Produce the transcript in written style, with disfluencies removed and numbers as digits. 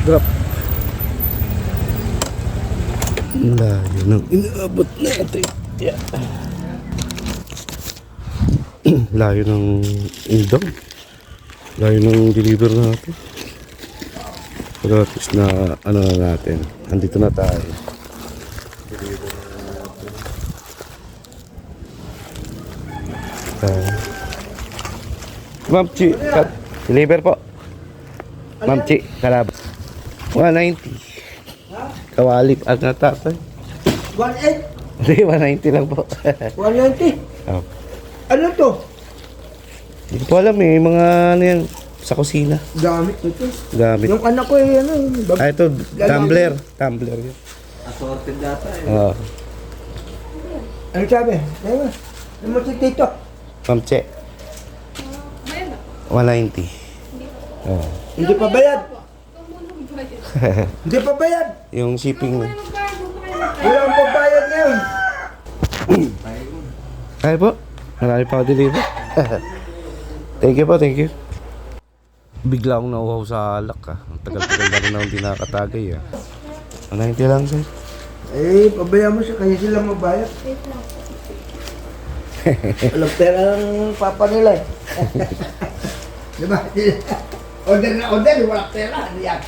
Drop. Layo nang inaabot natin. Yeah. Layo ng indang. Layo ng deliver natin. Pero at least na ano na natin. Andito na tayo. Deliver na natin. Ma'am Chi, deliver po. Ma'am Chi, kalab. 190. Kawali at natatay. 1.8? Hindi, 190 lang po. 190? Oh. Ano to? Hindi ko po alam eh, mga ano yan, sa kusina. Gamit ito. Gamit. Yung anak ko eh, ano. Ah, ito, tumbler. Tumbler yun. Assorted data eh. Oo. Ano sabi? Ayun. Ano mo si Tito? Ma'am Che. 190. Oo. Hindi pa bayad. Hindi pa bayad. Yung shipping na. Wala akong pabayad ngayon. Ay po, marami pa ako deliver. Thank you po, thank you. Bigla akong nauhaw sa alak ah. Ang tagal-tagal na rin akong di nakatagay ah. 190 lang sir. Eh, pabayaan mo siya. Kaya sila magbayad. Walang pera ng papa nila eh. Diba? Order na order, walang pera. Ano yan?